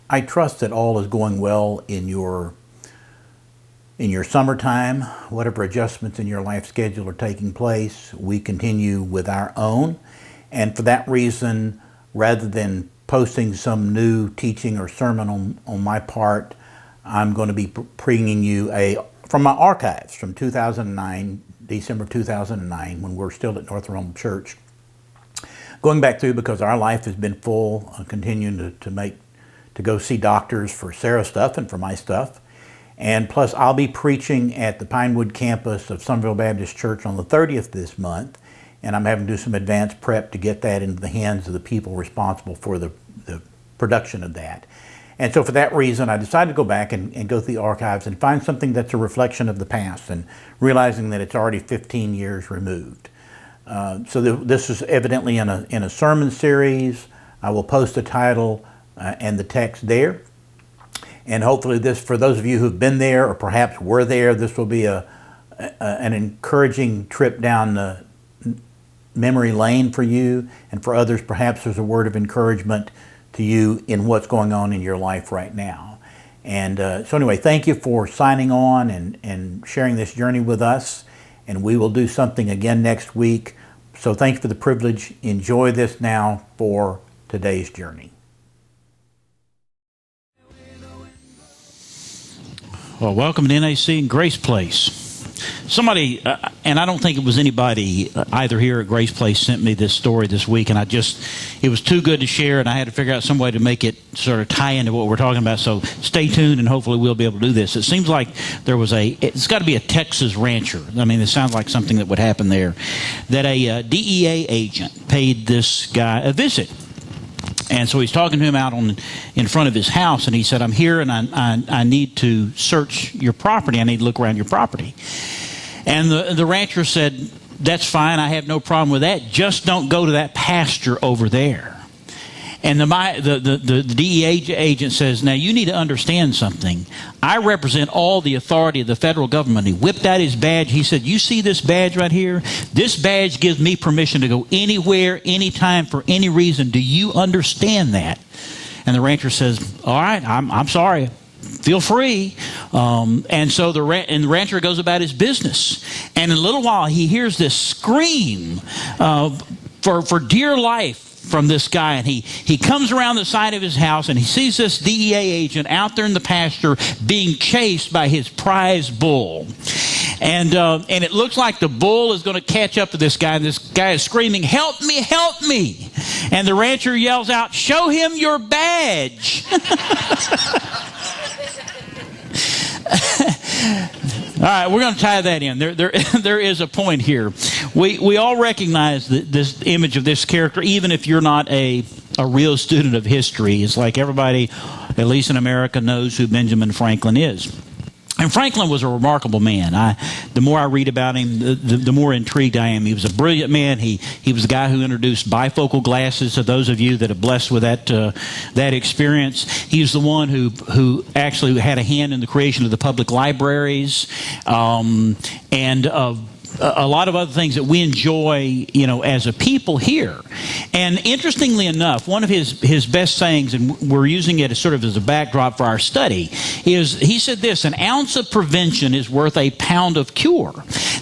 I trust that all is going well in your summertime. Whatever adjustments in your life schedule are taking place, we continue with our own. And for that reason, rather than posting some new teaching or sermon on my part, I'm going to be bringing you from my archives from 2009, December of 2009, when we're still at North Rome Church. Going back through because our life has been full, continuing to go see doctors for Sarah's stuff and for my stuff. And plus, I'll be preaching at the Pinewood campus of Somerville Baptist Church on the 30th this month, and I'm having to do some advanced prep to get that into the hands of the people responsible for the production of that. And so for that reason, I decided to go back and go through the archives and find something that's a reflection of the past, and realizing that it's already 15 years removed. So this is evidently in a sermon series. I will post the title and the text there. And hopefully this, for those of you who've been there or perhaps were there, this will be an encouraging trip down the memory lane for you. And for others, perhaps there's a word of encouragement to you in what's going on in your life right now. And so anyway, thank you for signing on and sharing this journey with us. And we will do something again next week. So thanks for the privilege. Enjoy this now for today's journey. Well, welcome to NAC and Grace Place. Somebody, and I don't think it was anybody either here at Grace Place, sent me this story this week, and it was too good to share, and I had to figure out some way to make it sort of tie into what we're talking about. So stay tuned, and hopefully we'll be able to do this. It seems like it's got to be a Texas rancher. I mean, it sounds like something that would happen there. That a DEA agent paid this guy a visit. And so he's talking to him out in front of his house, and he said, "I'm here, and I need to search your property. I need to look around your property." And the rancher said, "That's fine. I have no problem with that. Just don't go to that pasture over there." And the DEA agent says, "Now you need to understand something. I represent all the authority of the federal government." He whipped out his badge. He said, "You see this badge right here? This badge gives me permission to go anywhere, anytime, for any reason. Do you understand that?" And the rancher says, "All right, I'm sorry. Feel free." And so the rancher goes about his business. And in a little while, he hears this scream for dear life from this guy, and he comes around the side of his house, and he sees this DEA agent out there in the pasture being chased by his prize bull. And it looks like the bull is going to catch up to this guy, and this guy is screaming, "Help me, help me." And the rancher yells out, "Show him your badge." All right, we're going to tie that in. There is a point here. We all recognize this image of this character, even if you're not a real student of history. It's like everybody, at least in America, knows who Benjamin Franklin is. And Franklin was a remarkable man. The more I read about him, the more intrigued I am. He was a brilliant man. He was the guy who introduced bifocal glasses to those of you that are blessed with that experience. He was the one who actually had a hand in the creation of the public libraries, and a lot of other things that we enjoy, as a people here. And interestingly enough, one of his best sayings, and we're using it as sort of as a backdrop for our study, is he said this: "An ounce of prevention is worth a pound of cure."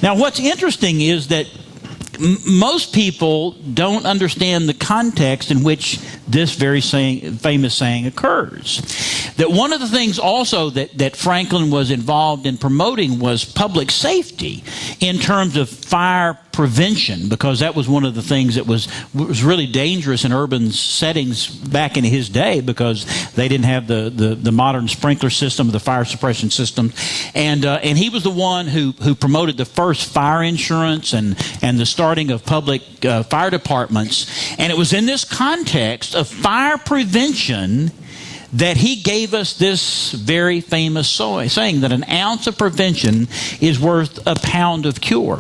Now, what's interesting is that most people don't understand the context in which this very famous saying occurs. That one of the things also that Franklin was involved in promoting was public safety in terms of fire prevention, because that was one of the things that was really dangerous in urban settings back in his day, because they didn't have the modern sprinkler system, the fire suppression system, and he was the one who promoted the first fire insurance and the starting of public fire departments. And it was in this context of fire prevention that he gave us this very famous saying that an ounce of prevention is worth a pound of cure.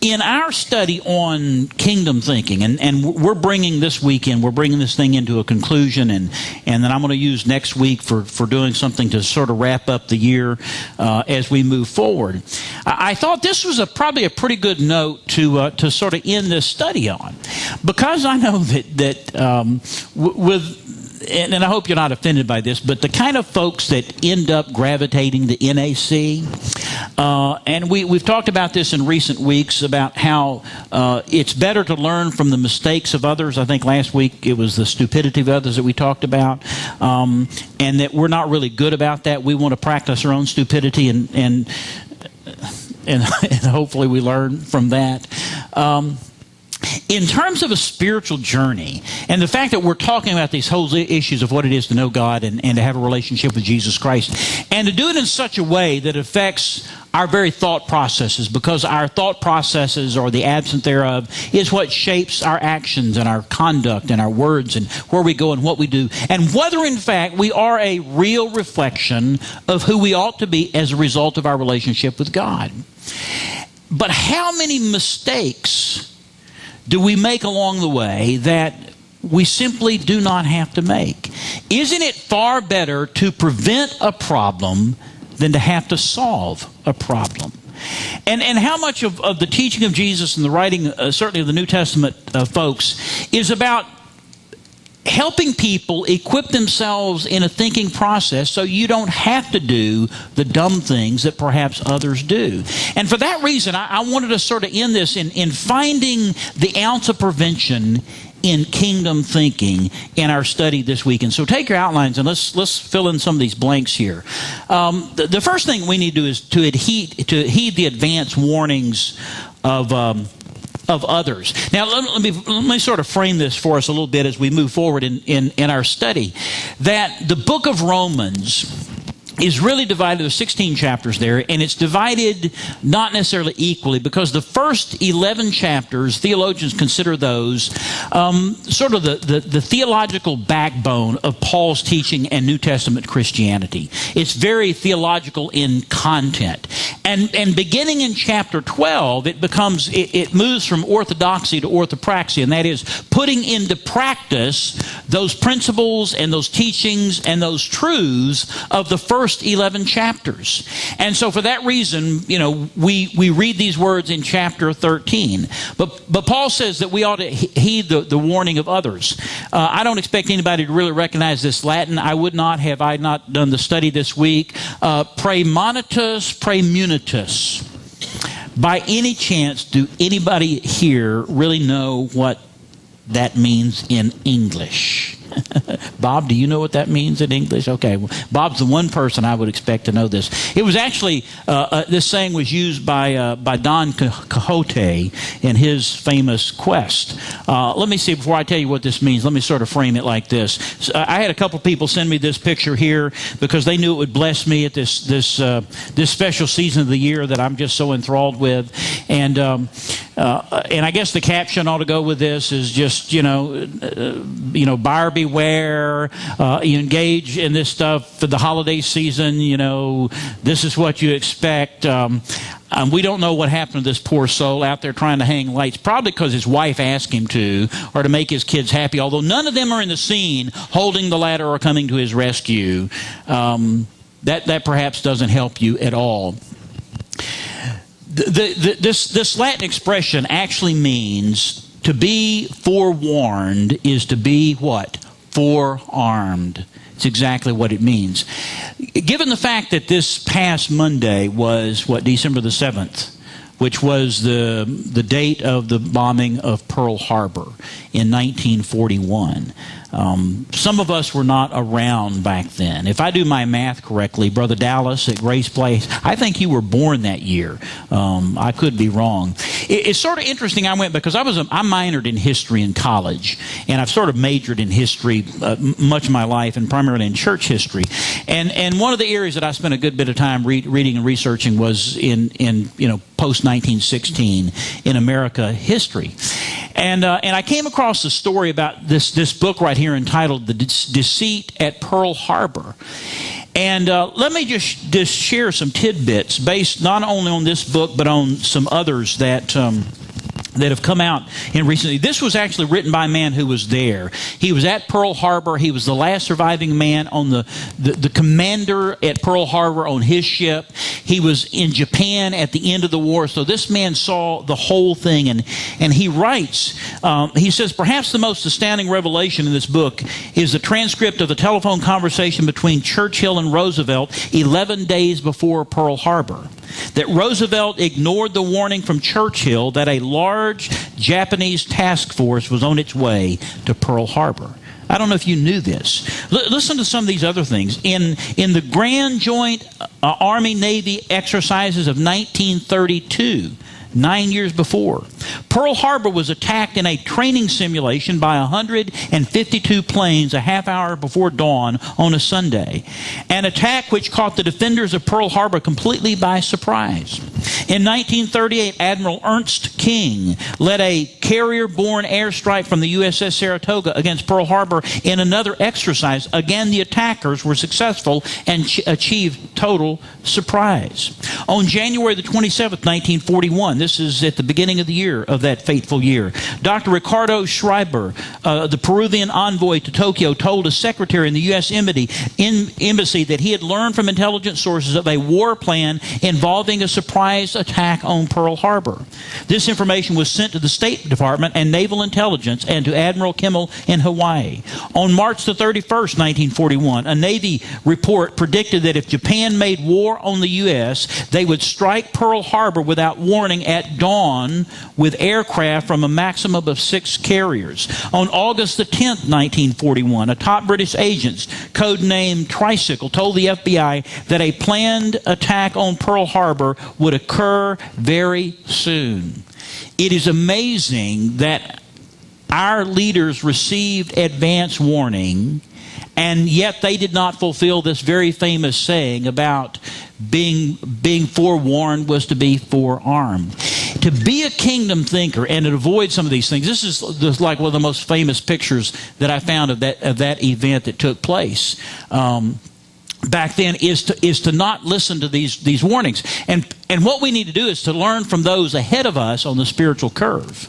In our study on kingdom thinking, and we're bringing this weekend, we're bringing this thing into a conclusion, and then I'm going to use next week for doing something to sort of wrap up the year as we move forward. I thought this was probably a pretty good note to sort of end this study on, because I know that with and I hope you're not offended by this, but the kind of folks that end up gravitating to NAC, and we've talked about this in recent weeks about how it's better to learn from the mistakes of others. I think last week it was the stupidity of others that we talked about, and that we're not really good about that. We want to practice our own stupidity and hopefully we learn from that. In terms of a spiritual journey, and the fact that we're talking about these whole issues of what it is to know God and to have a relationship with Jesus Christ, and to do it in such a way that affects our very thought processes, because our thought processes, or the absence thereof, is what shapes our actions and our conduct and our words and where we go and what we do, and whether in fact we are a real reflection of who we ought to be as a result of our relationship with God. But how many mistakes do we make along the way that we simply do not have to make? Isn't it far better to prevent a problem than to have to solve a problem? And how much of the teaching of Jesus and the writing, certainly of the New Testament folks, is about helping people equip themselves in a thinking process so you don't have to do the dumb things that perhaps others do. And for that reason, I wanted to sort of end this in finding the ounce of prevention in kingdom thinking in our study this week. And so take your outlines and let's fill in some of these blanks here. The first thing we need to do is to heed the advance warnings of others. Now, let me sort of frame this for us a little bit as we move forward in our study. That the book of Romans is really divided. There's 16 chapters there, and it's divided not necessarily equally, because the first 11 chapters, theologians consider those sort of the theological backbone of Paul's teaching and New Testament Christianity. It's very theological in content. And beginning in chapter 12, it moves from orthodoxy to orthopraxy, and that is putting into practice those principles and those teachings and those truths of the first 11 chapters. And so for that reason, we read these words in chapter 13. But Paul says that we ought to heed the warning of others. I don't expect anybody to really recognize this Latin. I would not have I not done the study this week. Praemonitus, praemunitus. By any chance, do anybody here really know what that means in English? Bob, do you know what that means in English? Okay, well, Bob's the one person I would expect to know this. It was actually, this saying was used by Don Quixote in his famous quest. Let me see, before I tell you what this means, let me sort of frame it like this. So, I had a couple people send me this picture here because they knew it would bless me at this special season of the year that I'm just so enthralled with. And I guess the caption ought to go with this is just, buyer beware, you engage in this stuff for the holiday season, this is what you expect. We don't know what happened to this poor soul out there trying to hang lights, probably because his wife asked him to, or to make his kids happy, although none of them are in the scene holding the ladder or coming to his rescue. That perhaps doesn't help you at all. This Latin expression actually means to be forewarned is to be what? Forearmed. It's exactly what it means. Given the fact that this past Monday was, December the 7th, which was the date of the bombing of Pearl Harbor in 1941. Some of us were not around back then. If I do my math correctly, Brother Dallas at Grace Place, I think you were born that year. I could be wrong. It's sort of interesting. I went because I minored in history in college, and I've sort of majored in history much of my life, and primarily in church history. And one of the areas that I spent a good bit of time reading and researching was in post 1916 in America history. And I came across a story about this book right here entitled The Deceit at Pearl Harbor. And let me just share some tidbits based not only on this book but on some others that that have come out in recently. This was actually written by a man who was there. He was at Pearl Harbor. He was the last surviving man on the commander at Pearl Harbor on his ship. He was in Japan at the end of the war. So this man saw the whole thing, and he writes, he says, perhaps the most astounding revelation in this book is the transcript of the telephone conversation between Churchill and Roosevelt 11 days before Pearl Harbor. That Roosevelt ignored the warning from Churchill that a large Japanese task force was on its way to Pearl Harbor. I don't know if you knew this. Listen to some of these other things. In the Grand Joint Army-Navy exercises of 1932, 9 years before, Pearl Harbor was attacked in a training simulation by 152 planes a half hour before dawn on a Sunday. An attack which caught the defenders of Pearl Harbor completely by surprise. In 1938, Admiral Ernst King led a carrier-borne airstrike from the USS Saratoga against Pearl Harbor in another exercise. Again, the attackers were successful and achieved total surprise. On January the 27th, 1941, this is at the beginning of the year, of that fateful year, Dr. Ricardo Schreiber, the Peruvian envoy to Tokyo, told a secretary in the U.S. Embassy that he had learned from intelligence sources of a war plan involving a surprise attack on Pearl Harbor. This information was sent to the State Department and Naval Intelligence and to Admiral Kimmel in Hawaii. On March the 31st, 1941, a Navy report predicted that if Japan made war on the U.S., they would strike Pearl Harbor without warning at dawn with aircraft from a maximum of 6 carriers. On August the 10th, 1941, a top British agent, codenamed Tricycle, told the FBI that a planned attack on Pearl Harbor would occur very soon. It is amazing that our leaders received advance warning, and yet they did not fulfill this very famous saying about being forewarned was to be forearmed. To be a kingdom thinker and to avoid some of these things, this is like one of the most famous pictures that I found of that event that took place back then, is to not listen to these warnings. And what we need to do is to learn from those ahead of us on the spiritual curve,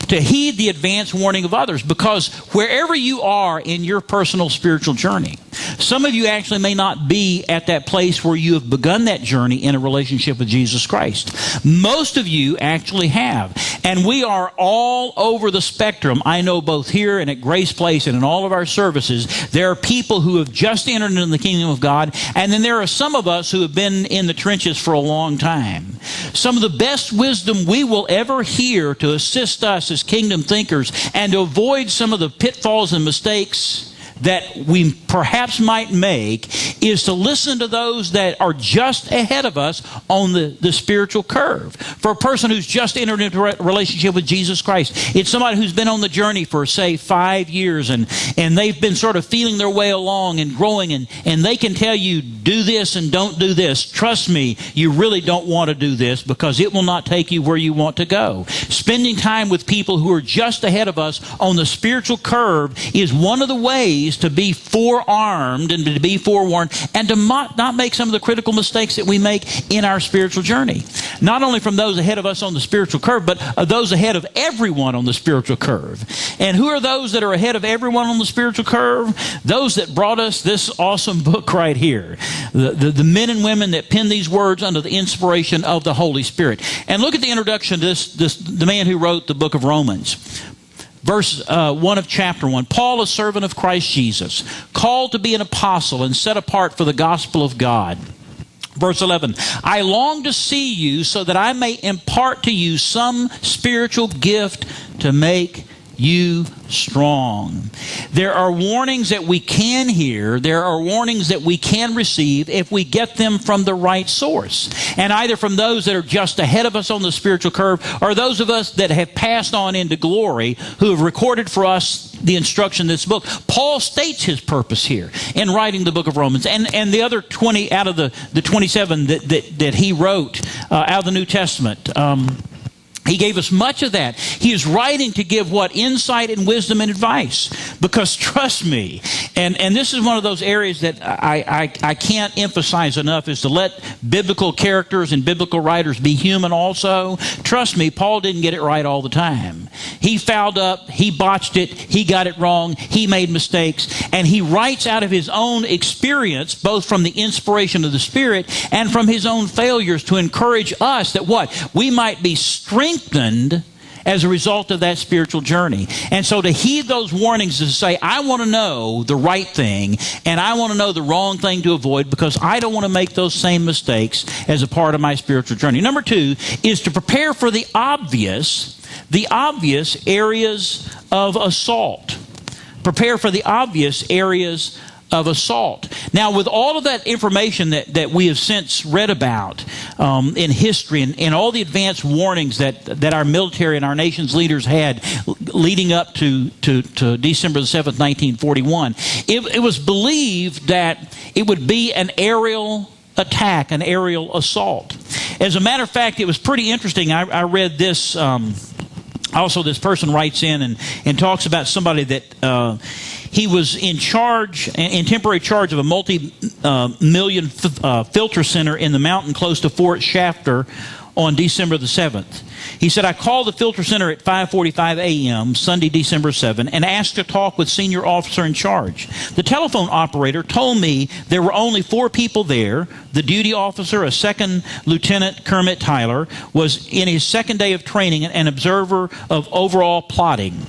to heed the advance warning of others, because wherever you are in your personal spiritual journey, some of you actually may not be at that place where you have begun that journey in a relationship with Jesus Christ. Most of you actually have. And we are all over the spectrum. I know both here and at Grace Place and in all of our services, there are people who have just entered into the kingdom of God, and then there are some of us who have been in the trenches for a long time. Some of the best wisdom we will ever hear to assist us as kingdom thinkers and to avoid some of the pitfalls and mistakes that we perhaps might make is to listen to those that are just ahead of us on the spiritual curve. For a person who's just entered into a relationship with Jesus Christ, it's somebody who's been on the journey for, say, 5 years, and they've been sort of feeling their way along and growing, and they can tell you, do this and don't do this. Trust me, you really don't want to do this because it will not take you where you want to go. Spending time with people who are just ahead of us on the spiritual curve is one of the ways to be forearmed and to be forewarned and to not make some of the critical mistakes that we make in our spiritual journey. Not only from those ahead of us on the spiritual curve, but those ahead of everyone on the spiritual curve. And who are those that are ahead of everyone on the spiritual curve? Those that brought us this awesome book right here. The men and women that penned these words under the inspiration of the Holy Spirit. And look at the introduction to the man who wrote the book of Romans. Verse 1 of chapter 1, Paul, a servant of Christ Jesus, called to be an apostle and set apart for the gospel of God. Verse 11, I long to see you so that I may impart to you some spiritual gift to make you strong. There are warnings that we can hear. There are warnings that we can receive if we get them from the right source. And either from those that are just ahead of us on the spiritual curve, or those of us that have passed on into glory, who have recorded for us the instruction in this book. Paul states his purpose here in writing the book of Romans. And the other 20 out of the 27 that he wrote out of the New Testament, he gave us much of that. He is writing to give what? Insight and wisdom and advice. Because trust me, And this is one of those areas that I can't emphasize enough, is to let biblical characters and biblical writers be human also. Trust me, Paul didn't get it right all the time. He fouled up, he botched it, he got it wrong, he made mistakes, and he writes out of his own experience, both from the inspiration of the Spirit and from his own failures, to encourage us that what? We might be strengthened as a result of that spiritual journey. And so to heed those warnings is to say, I want to know the right thing, and I want to know the wrong thing to avoid, because I don't want to make those same mistakes as a part of my spiritual journey. Number two is to prepare for the obvious areas of assault. Prepare for the obvious areas of assault. Now, with all of that information that we have since read about in history, and all the advanced warnings that our military and our nation's leaders had leading up to December the 7th, 1941, it was believed that it would be an aerial attack, an aerial assault. As a matter of fact, it was pretty interesting. I read this. Also, this person writes in and talks about somebody that he was in temporary charge of a multi-million filter center in the mountain close to Fort Shafter on December the 7th. He said, I called the filter center at 5:45 a.m., Sunday, December 7, and asked to talk with senior officer in charge. The telephone operator told me there were only 4 people there. The duty officer, a second lieutenant, Kermit Tyler, was in his second day of training, an observer of overall plotting.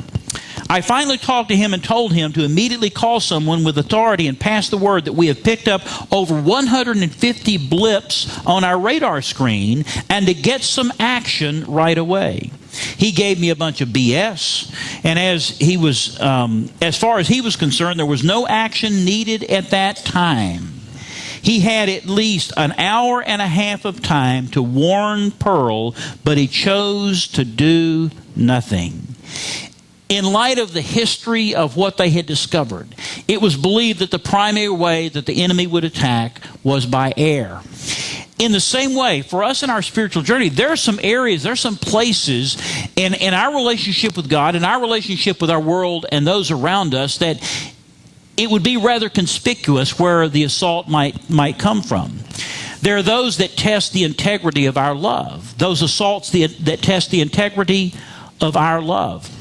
I finally talked to him and told him to immediately call someone with authority and pass the word that we have picked up over 150 blips on our radar screen and to get some action right away. He gave me a bunch of BS, and as far as he was concerned, there was no action needed at that time. He had at least an hour and a half of time to warn Pearl, but he chose to do nothing. In light of the history of what they had discovered, it was believed that the primary way that the enemy would attack was by air. In the same way, for us in our spiritual journey, there are some areas, there are some places in our relationship with God, in our relationship with our world and those around us, that it would be rather conspicuous where the assault might come from. There are those that test the integrity of our love, those assaults that test the integrity of our love.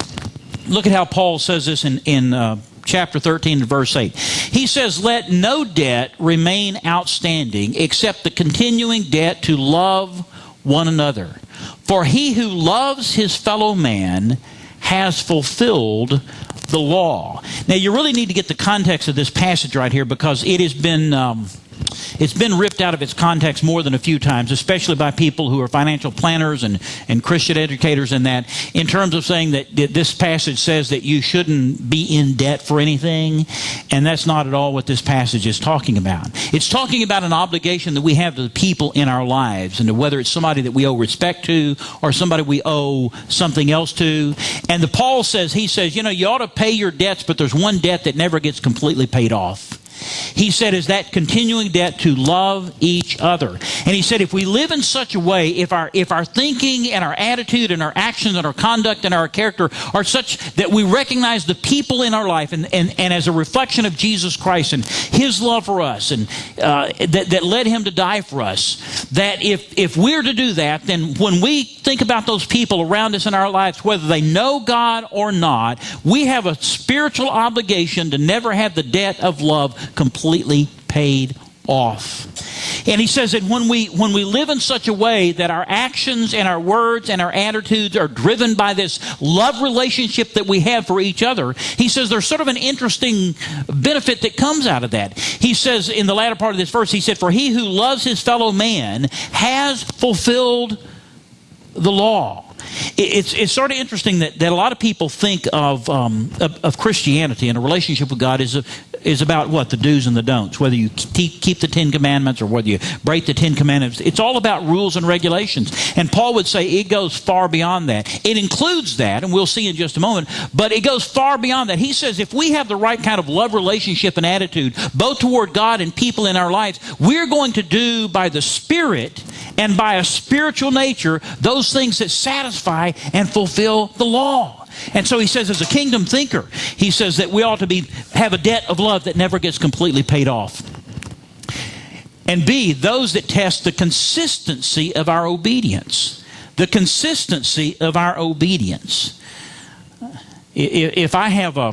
Look at how Paul says this in chapter 13 and verse 8. He says, let no debt remain outstanding except the continuing debt to love one another. For he who loves his fellow man has fulfilled the law. Now, you really need to get the context of this passage right here, because it has been it's been ripped out of its context more than a few times, especially by people who are financial planners and Christian educators and that, in terms of saying that this passage says that you shouldn't be in debt for anything, and that's not at all what this passage is talking about. It's talking about an obligation that we have to the people in our lives, and to whether it's somebody that we owe respect to or somebody we owe something else to. And Paul says, he says, you ought to pay your debts, but there's one debt that never gets completely paid off. He said, is that continuing debt to love each other. And he said, if we live in such a way, if our thinking and our attitude and our actions and our conduct and our character are such that we recognize the people in our life and as a reflection of Jesus Christ and his love for us, and that led him to die for us, that if we're to do that, then when we think about those people around us in our lives, whether they know God or not, we have a spiritual obligation to never have the debt of love completely paid off. And he says that when we live in such a way that our actions and our words and our attitudes are driven by this love relationship that we have for each other, he says there's sort of an interesting benefit that comes out of that. He says in the latter part of this verse, he said, for he who loves his fellow man has fulfilled the law. It's sort of interesting that a lot of people think of Christianity and a relationship with God is about what? The do's and the don'ts. Whether you keep the 10 Commandments or whether you break the 10 Commandments. It's all about rules and regulations. And Paul would say it goes far beyond that. It includes that, and we'll see in just a moment, but it goes far beyond that. He says if we have the right kind of love relationship and attitude, both toward God and people in our lives, we're going to do by the Spirit and by a spiritual nature, those things that satisfy and fulfill the law. And so he says, as a kingdom thinker, he says that we ought to have a debt of love that never gets completely paid off. And B, those that test the consistency of our obedience. The consistency of our obedience. If I have a...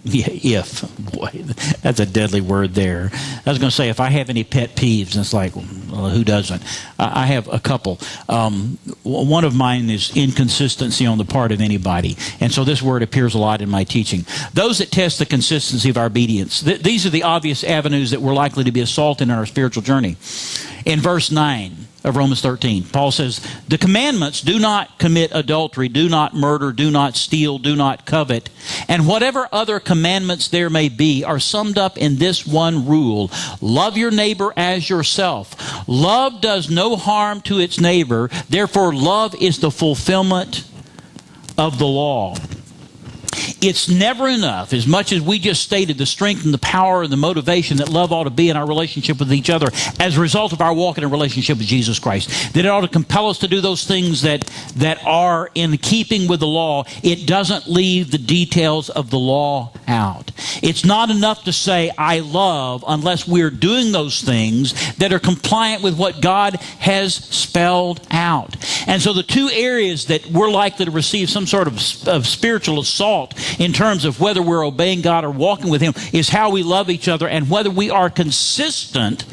boy, that's a deadly word there. I was going to say, if I have any pet peeves, and it's like, well, who doesn't? I have a couple. One of mine is inconsistency on the part of anybody. And so this word appears a lot in my teaching. Those that test the consistency of our obedience. These are the obvious avenues that we're likely to be assaulted in our spiritual journey. In verse 9 of Romans 13, Paul says, the commandments, do not commit adultery, do not murder, do not steal, do not covet, and whatever other commandments there may be are summed up in this one rule: love your neighbor as yourself. Love does no harm to its neighbor, therefore love is the fulfillment of the law. It's never enough, as much as we just stated the strength and the power and the motivation that love ought to be in our relationship with each other as a result of our walk in a relationship with Jesus Christ. That it ought to compel us to do those things that are in keeping with the law. It doesn't leave the details of the law out. It's not enough to say, I love, unless we're doing those things that are compliant with what God has spelled out. And so the two areas that we're likely to receive some sort of spiritual assault in terms of whether we're obeying God or walking with Him is how we love each other, and whether we are consistent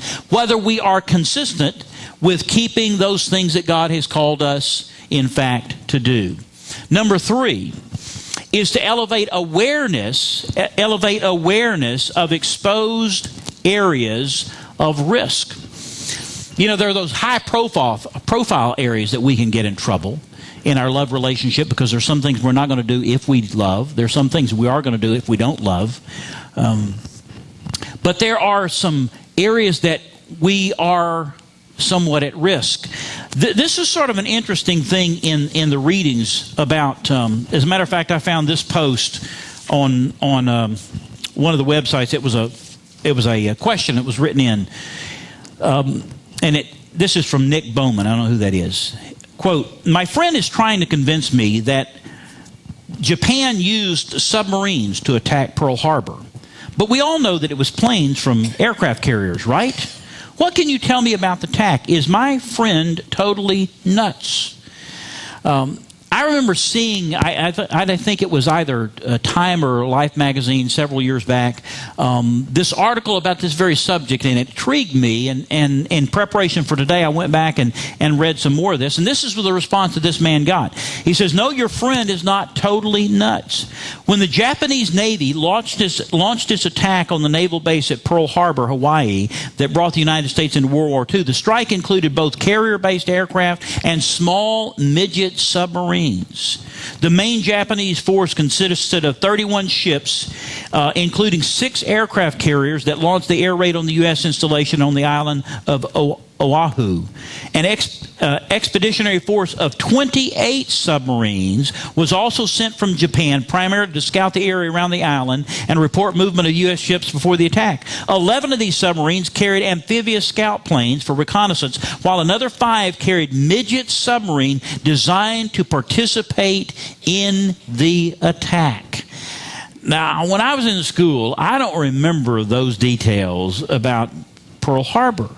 with keeping those things that God has called us, in fact, to do. Number 3 is to elevate awareness of exposed areas of risk. You know, there are those high profile areas that we can get in trouble in our love relationship, because there's some things we're not going to do if we love. There's some things we are going to do if we don't love. But there are some areas that we are somewhat at risk. This is sort of an interesting thing in the readings about, as a matter of fact, I found this post on one of the websites. It was a question that was written in, and this is from Nick Bowman. I don't know who that is. Quote, my friend is trying to convince me that Japan used submarines to attack Pearl Harbor. But we all know that it was planes from aircraft carriers, right? What can you tell me about the attack? Is my friend totally nuts? I remember seeing, I think it was either Time or Life magazine several years back, this article about this very subject, and it intrigued me. And in preparation for today, I went back and read some more of this. And this is the response that this man got. He says, no, your friend is not totally nuts. When the Japanese Navy launched its attack on the naval base at Pearl Harbor, Hawaii, that brought the United States into World War II, the strike included both carrier-based aircraft and small midget submarines. The main Japanese force consisted of 31 ships, including 6 aircraft carriers that launched the air raid on the U.S. installation on the island of Oahu. An expeditionary force of 28 submarines was also sent from Japan, primarily to scout the area around the island and report movement of U.S. ships before the attack. 11 of these submarines carried amphibious scout planes for reconnaissance, while another 5 carried midget submarine designed to participate in the attack. Now, when I was in school, I don't remember those details about Pearl Harbor,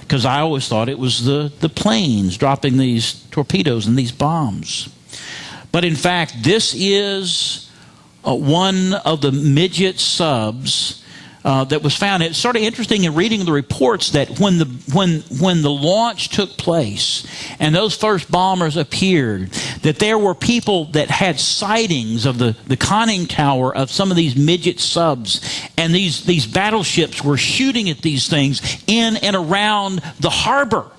because I always thought it was the planes dropping these torpedoes and these bombs. But in fact, this is one of the midget subs that was found. It's sort of interesting in reading the reports that when the launch took place and those first bombers appeared, that there were people that had sightings of the conning tower of some of these midget subs, and these battleships were shooting at these things in and around the harbor.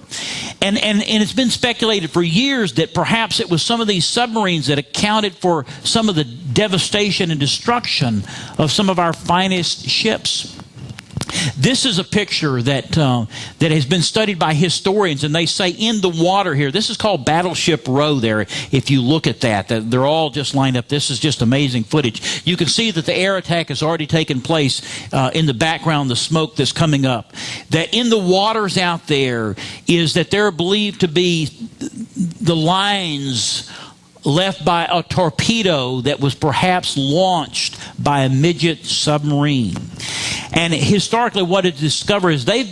And it's been speculated for years that perhaps it was some of these submarines that accounted for some of the devastation and destruction of some of our finest ships. This is a picture that that has been studied by historians, and they say in the water here, this is called Battleship Row there. If you look at that they're all just lined up. This is just amazing footage. You can see that the air attack has already taken place in the background, the smoke that's coming up. That in the waters out there is that they're believed to be the lines left by a torpedo that was perhaps launched by a midget submarine. And historically what it discovered is they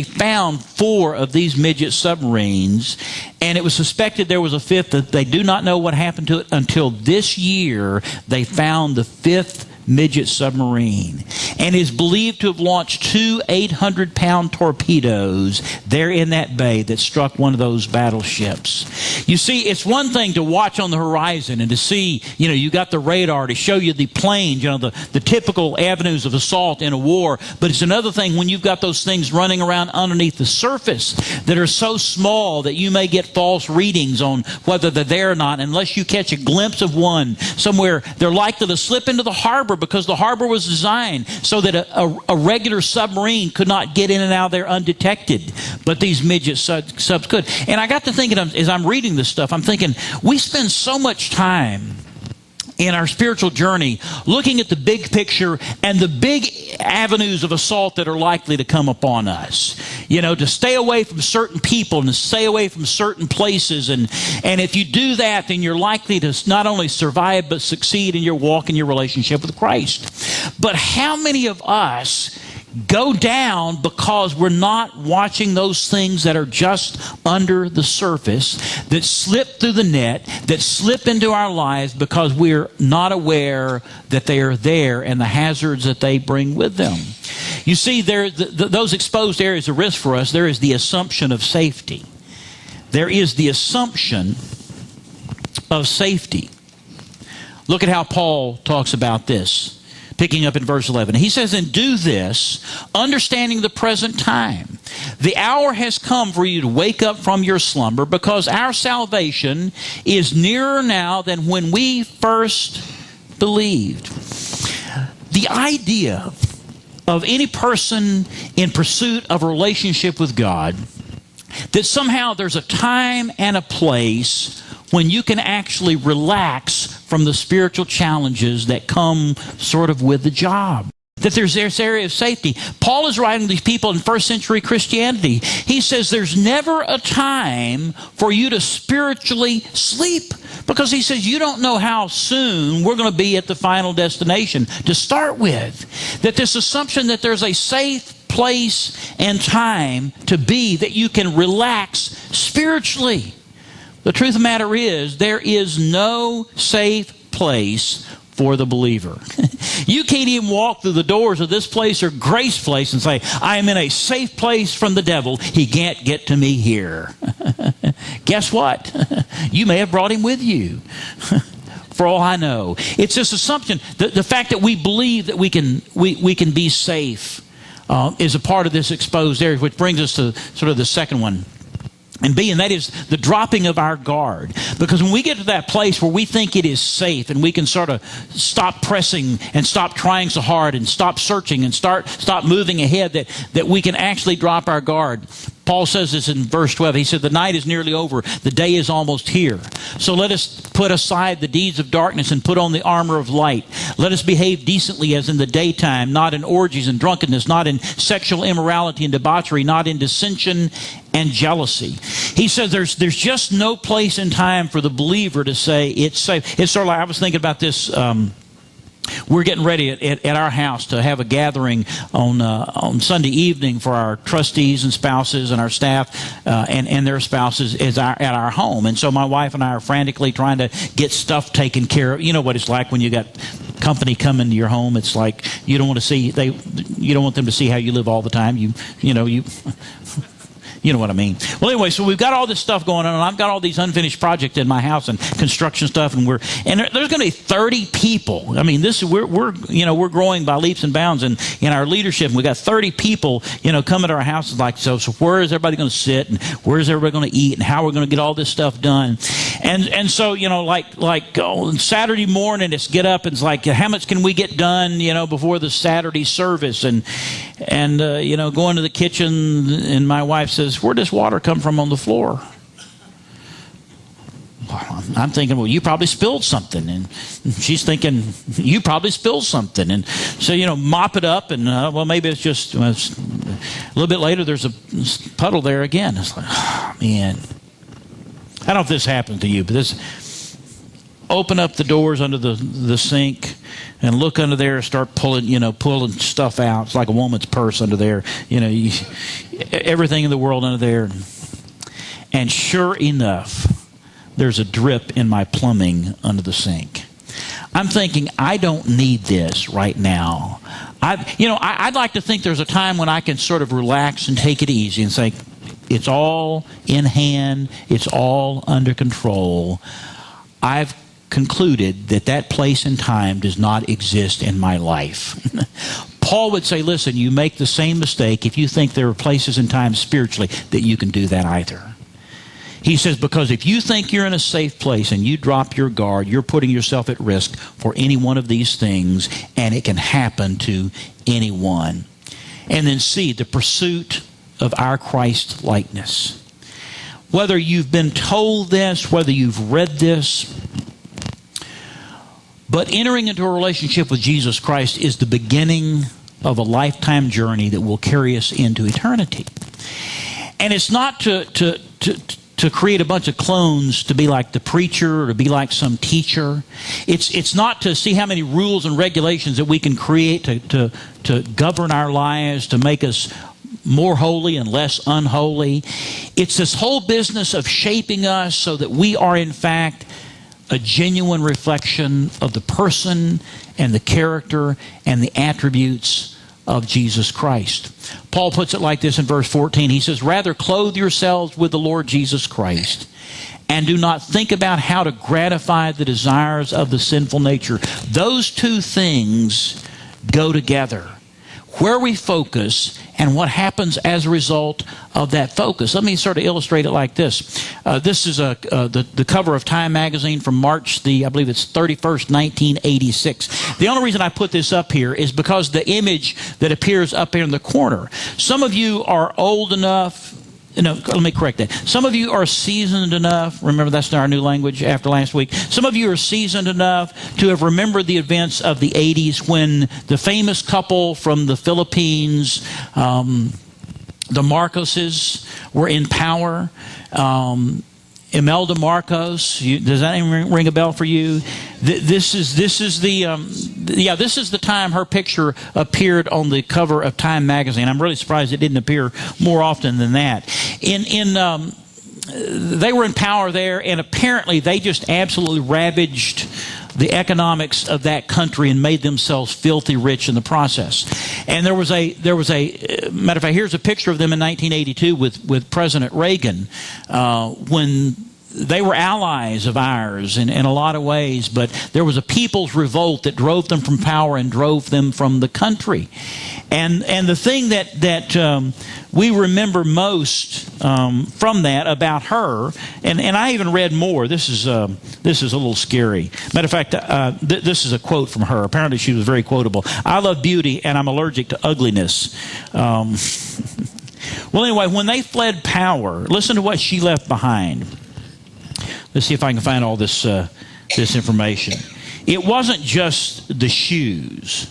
found 4 of these midget submarines, and it was suspected there was a 5th. That they do not know what happened to it until this year. They found the 5th midget submarine, and is believed to have launched 2 800-pound torpedoes there in that bay that struck one of those battleships. You see, it's one thing to watch on the horizon and to see, you got the radar to show you the planes, the typical avenues of assault in a war, but it's another thing when you've got those things running around underneath the surface that are so small that you may get false readings on whether they're there or not. Unless you catch a glimpse of one somewhere, they're likely to slip into the harbor, because the harbor was designed so that a regular submarine could not get in and out of there undetected, but these midget subs could. And I got to thinking, as I'm reading this stuff, I'm thinking, we spend so much time in our spiritual journey looking at the big picture and the big avenues of assault that are likely to come upon us. To stay away from certain people and to stay away from certain places. And if you do that, then you're likely to not only survive but succeed in your walk and your relationship with Christ. But how many of us go down because we're not watching those things that are just under the surface, that slip through the net, that slip into our lives because we're not aware that they are there and the hazards that they bring with them? You see, those exposed areas of risk for us, there is the assumption of safety. There is the assumption of safety. Look at how Paul talks about this. Picking up in verse 11. He says, "And do this, understanding the present time. The hour has come for you to wake up from your slumber, because our salvation is nearer now than when we first believed." The idea of any person in pursuit of a relationship with God, that somehow there's a time and a place when you can actually relax from the spiritual challenges that come sort of with the job. That there's this area of safety. Paul is writing to these people in first century Christianity. He says there's never a time for you to spiritually sleep, because he says you don't know how soon we're going to be at the final destination to start with. That this assumption that there's a safe place and time to be, that you can relax spiritually. The truth of the matter is, there is no safe place for the believer. You can't even walk through the doors of this place or Grace Place and say, I am in a safe place from the devil. He can't get to me here. Guess what? You may have brought him with you. For all I know. It's this assumption, the fact that we believe that we can be safe is a part of this exposed area, which brings us to sort of the second one. And that is the dropping of our guard. Because when we get to that place where we think it is safe and we can sort of stop pressing and stop trying so hard and stop searching and stop moving ahead, that we can actually drop our guard. Paul says this in verse 12. He said, "The night is nearly over. The day is almost here. So let us put aside the deeds of darkness and put on the armor of light. Let us behave decently as in the daytime, not in orgies and drunkenness, not in sexual immorality and debauchery, not in dissension and jealousy." He says there's just no place in time for the believer to say it's safe. It's sort of like, I was thinking about this. We're getting ready at our house to have a gathering on Sunday evening for our trustees and spouses and our staff and their spouses at our home. And so my wife and I are frantically trying to get stuff taken care of. You know what it's like when you got company coming to your home. It's like you don't want them to see how you live all the time. You know what I mean. Well, anyway, so we've got all this stuff going on, and I've got all these unfinished projects in my house and construction stuff, and there's going to be 30 people. I mean, we're growing by leaps and bounds in our leadership. And we got 30 people, coming to our house. Like, so where is everybody going to sit, and where is everybody going to eat, and how we're going to get all this stuff done? And so like on Saturday morning, it's get up and it's like, how much can we get done, before the Saturday service? go into the kitchen, and my wife says, "Where does water come from on the floor?" I'm thinking, well, you probably spilled something. And she's thinking, you probably spilled something. And so, mop it up, and, maybe it's just, a little bit later, there's a puddle there again. It's like, oh, man. I don't know if this happened to you, but open up the doors under the sink and look under there and start pulling stuff out. It's like a woman's purse under there. Everything in the world under there. And sure enough, there's a drip in my plumbing under the sink. I'm thinking, I don't need this right now. I'd like to think there's a time when I can sort of relax and take it easy and say, it's all in hand, it's all under control. I've concluded that place and time does not exist in my life. Paul would say, listen, you make the same mistake if you think there are places and times spiritually that you can do that either. He says, because if you think you're in a safe place and you drop your guard, you're putting yourself at risk for any one of these things, and it can happen to anyone. And then C, the pursuit of our Christ likeness. Whether you've been told this, whether you've read this, but entering into a relationship with Jesus Christ is the beginning of a lifetime journey that will carry us into eternity. And it's not to create a bunch of clones to be like the preacher or to be like some teacher. It's not to see how many rules and regulations that we can create to govern our lives, to make us more holy and less unholy. It's this whole business of shaping us so that we are in fact a genuine reflection of the person and the character and the attributes of Jesus Christ. Paul puts it like this in verse 14. He says, rather clothe yourselves with the Lord Jesus Christ, and do not think about how to gratify the desires of the sinful nature. Those two things go together. Where we focus and what happens as a result of that focus. Let me sort of illustrate it like this. This is the cover of Time magazine from March I believe it's 31st, 1986. The only reason I put this up here is because the image that appears up here in the corner. Some of you are old enough. No, let me correct that. Some of you are seasoned enough. Remember, that's our new language after last week. Some of you are seasoned enough to have remembered the events of the 80s when the famous couple from the Philippines, the Marcoses, were in power. Imelda Marcos, does that even ring a bell for you? This is the time her picture appeared on the cover of Time magazine. I'm really surprised it didn't appear more often than that. They were in power there, and apparently they just absolutely ravaged the economics of that country and made themselves filthy rich in the process. And there was a matter of fact, here's a picture of them in 1982 with President Reagan when they were allies of ours in a lot of ways, but there was a people's revolt that drove them from power and drove them from the country. And the thing that we remember most from that about her, and I even read more. This is a little scary. Matter of fact, this is a quote from her. Apparently, she was very quotable. I love beauty, and I'm allergic to ugliness. Well, anyway, when they fled power, listen to what she left behind. Let's see if I can find all this information. It wasn't just the shoes.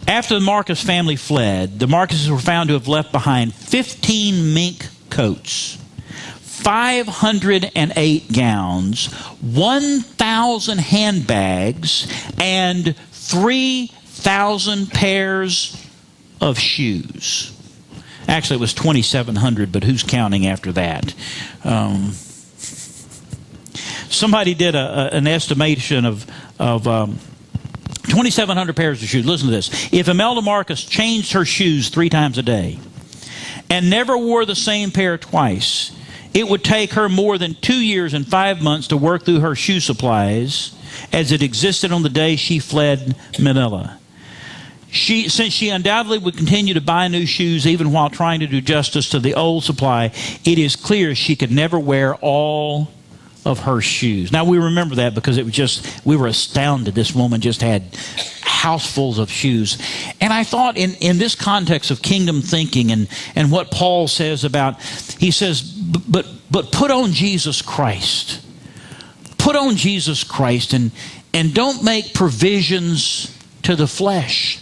After the Marcos family fled, the Marcoses were found to have left behind 15 mink coats, 508 gowns, 1,000 handbags, and 3,000 pairs of shoes. Actually, it was 2,700, but who's counting after that? Somebody did an estimation of 2,700 pairs of shoes. Listen to this. If Imelda Marcos changed her shoes 3 times a day and never wore the same pair twice, it would take her more than 2 years and 5 months to work through her shoe supplies as it existed on the day she fled Manila. Since she undoubtedly would continue to buy new shoes even while trying to do justice to the old supply, it is clear she could never wear all of her shoes. Now we remember that because it was just, we were astounded. This woman just had housefuls of shoes. And I thought in this context of kingdom thinking and what Paul says about, he says, but put on Jesus Christ. Put on Jesus Christ and don't make provisions to the flesh.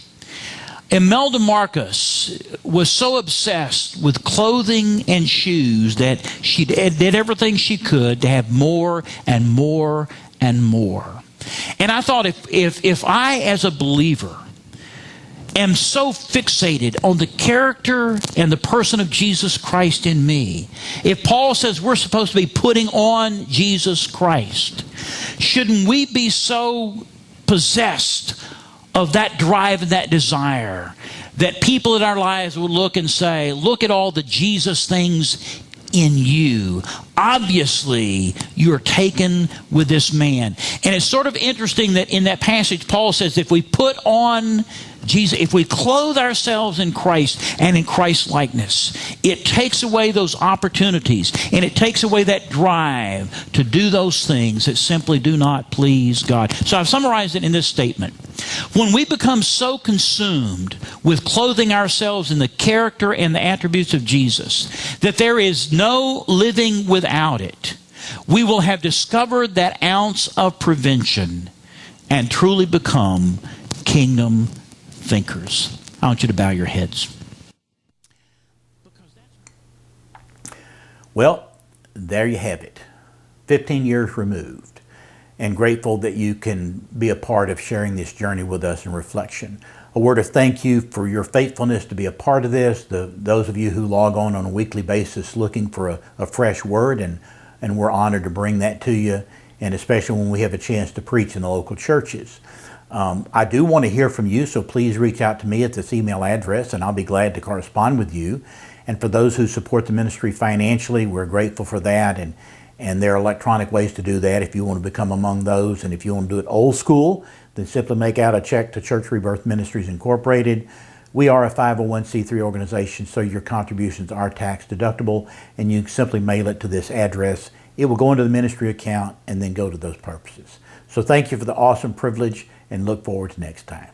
Imelda Marcus was so obsessed with clothing and shoes that she did everything she could to have more and more and more. And I thought if I, as a believer, am so fixated on the character and the person of Jesus Christ in me, if Paul says we're supposed to be putting on Jesus Christ, shouldn't we be so possessed of that drive and that desire that people in our lives will look and say, look at all the Jesus things in you. Obviously, you're taken with this man. And it's sort of interesting that in that passage, Paul says if we put on Jesus, if we clothe ourselves in Christ and in Christ's likeness, it takes away those opportunities and it takes away that drive to do those things that simply do not please God. So I've summarized it in this statement. When we become so consumed with clothing ourselves in the character and the attributes of Jesus that there is no living without it, we will have discovered that ounce of prevention and truly become kingdom thinkers. I want you to bow your heads. Well, there you have it. 15 years removed, and grateful that you can be a part of sharing this journey with us in reflection. A word of thank you for your faithfulness to be a part of this, those of you who log on a weekly basis looking for a fresh word, and we're honored to bring that to you, and especially when we have a chance to preach in the local churches. I do want to hear from you, so please reach out to me at this email address, and I'll be glad to correspond with you. And for those who support the ministry financially, we're grateful for that, and there are electronic ways to do that if you want to become among those. And if you want to do it old school, then simply make out a check to Church Rebirth Ministries Incorporated. We are a 501c3 organization, so your contributions are tax deductible, and you simply mail it to this address. It will go into the ministry account and then go to those purposes. So thank you for the awesome privilege, and look forward to next time.